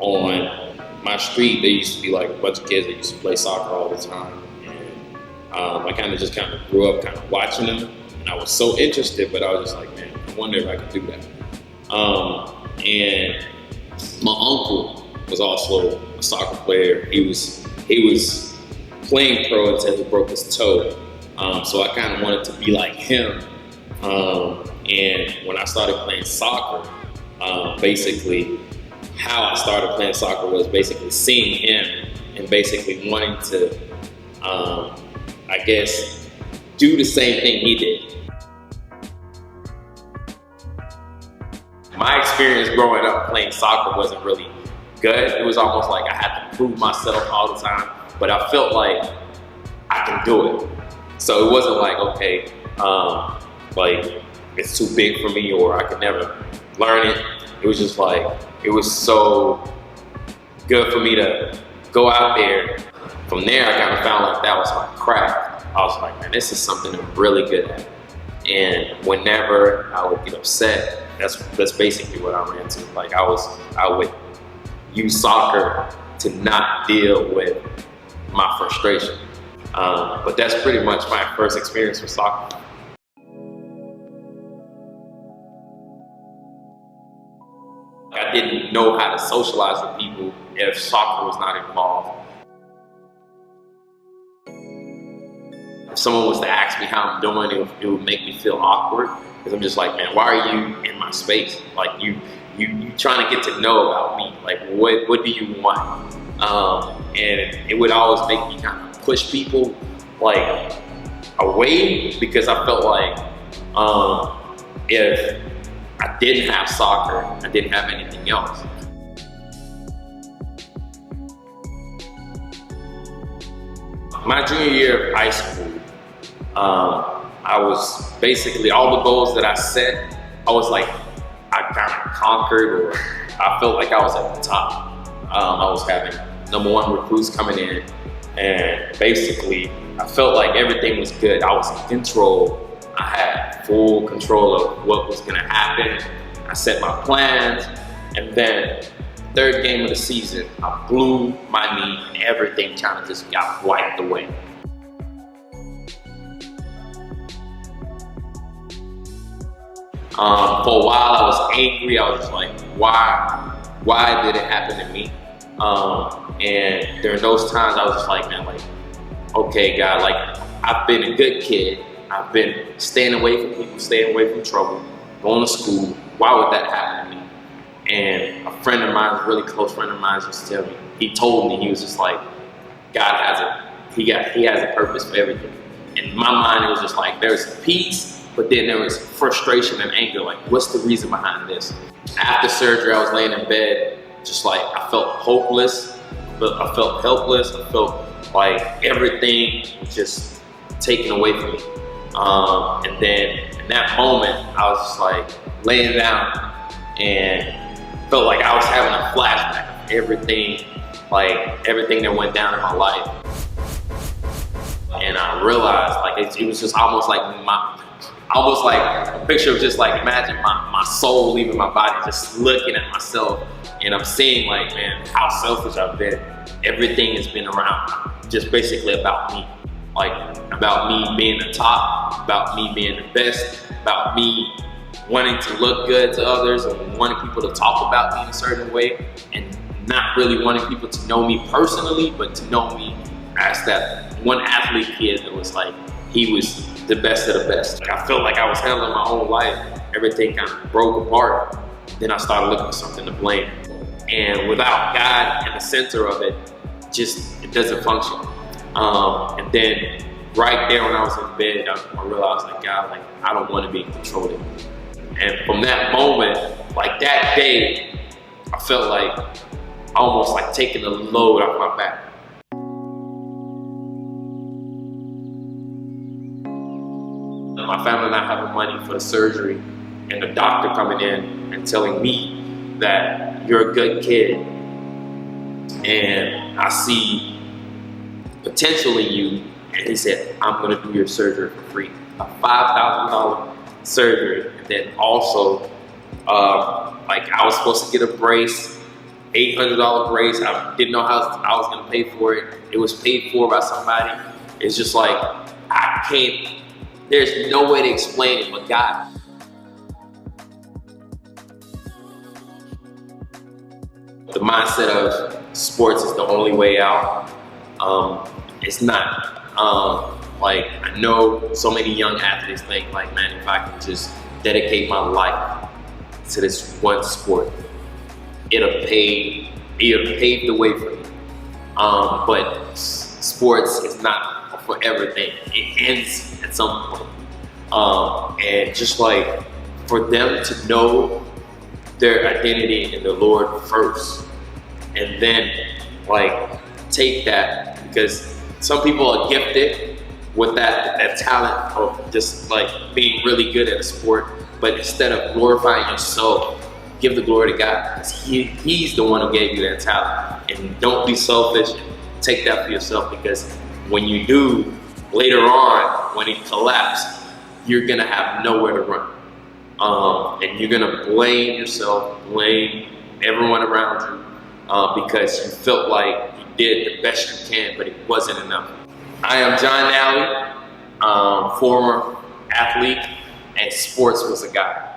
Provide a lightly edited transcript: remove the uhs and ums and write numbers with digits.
on my street, there used to be like a bunch of kids that used to play soccer all the time. And I just grew up kind of watching them. And I was so interested, but I was just like, man, I wonder if I could do that. And my uncle was also a soccer player. He was playing pro until he broke his toe. So I kind of wanted to be like him. And when I started playing soccer, basically how I started playing soccer was basically seeing him and basically wanting to, I guess, do the same thing he did. My experience growing up playing soccer wasn't really good. It was almost like I had to prove myself all the time, but I felt like I can do it. So it wasn't like, okay, like it's too big for me or I could never learn it. It was just like, it was so good for me to go out there. From there, I kind of found like that was my craft. I was like, man, this is something I'm really good at. And whenever I would get upset, that's basically what I ran to. Like I would use soccer to not deal with my frustration. But that's pretty much my first experience with soccer. I didn't know how to socialize with people if soccer was not involved. If someone was to ask me how I'm doing, it would make me feel awkward. Because I'm just like, man, why are you in my space? Like you trying to get to know about me. Like what do you want? And it would always make me kind of push people like away, because I felt like if I didn't have soccer, I didn't have anything else. My junior year of high school, I was basically, all the goals that I set, I was like, I kind of conquered, or I felt like I was at the top. I was having #1 recruits coming in, and basically I felt like everything was good. I was in control. I had full control of what was gonna happen. I set my plans, and then third game of the season, I blew my knee and everything kind of just got wiped away. For a while I was angry. I was just like, why did it happen to me? And during those times I was just like, man, like, okay, God, like, I've been a good kid. I've been staying away from people, staying away from trouble, going to school. Why would that happen to me? And a friend of mine, a really close friend of mine, used to tell me, he told me, he was just like, God has he has a purpose for everything. In my mind, it was just like, there's peace, but then there was frustration and anger. Like, what's the reason behind this? After surgery, I was laying in bed, just like, I felt hopeless, but I felt helpless. I felt like everything was just taken away from me. And then in that moment, I was just like laying down and felt like I was having a flashback of everything, like everything that went down in my life. And I realized, like, it was just almost like a picture of just like, imagine my soul leaving my body, just looking at myself, and I'm seeing like, man, how selfish I've been. Everything has been around just basically about me. Like, about me being the top, about me being the best, about me wanting to look good to others and wanting people to talk about me in a certain way, and not really wanting people to know me personally, but to know me as that one athlete kid that was like, he was the best of the best. Like, I felt like I was handling my own life. Everything kind of broke apart. Then I started looking for something to blame. And without God in the center of it, it doesn't function. And then right there when I was in bed, I realized, like, God, like, I don't want to be in control of it. And from that moment, like that day, I felt like almost like taking the load off my back. My family not having money for the surgery, and the doctor coming in and telling me that you're a good kid, and I see potential in you. And he said, I'm gonna do your surgery for free. A $5,000 surgery. And then also, like, I was supposed to get a brace $800 brace. I didn't know how I was gonna pay for it. It was paid for by somebody. It's just like, I can't, there's no way to explain it but God. The mindset of sports is the only way out. It's not. Like, I know so many young athletes think like, man, if I can just dedicate my life to this one sport, it'll pave the way for me. But sports is not a forever thing. It ends at some point. And just like for them to know their identity in the Lord first, and then like take that, because some people are gifted with that talent of just like being really good at a sport, but instead of glorifying yourself, give the glory to God, because He's the one who gave you that talent. And don't be selfish, take that for yourself, because when you do, later on, when it collapses, you're gonna have nowhere to run. And you're gonna blame yourself, blame everyone around you, because you felt like you did the best you can, but it wasn't enough. I am John Alley, former athlete, and sports was a guy.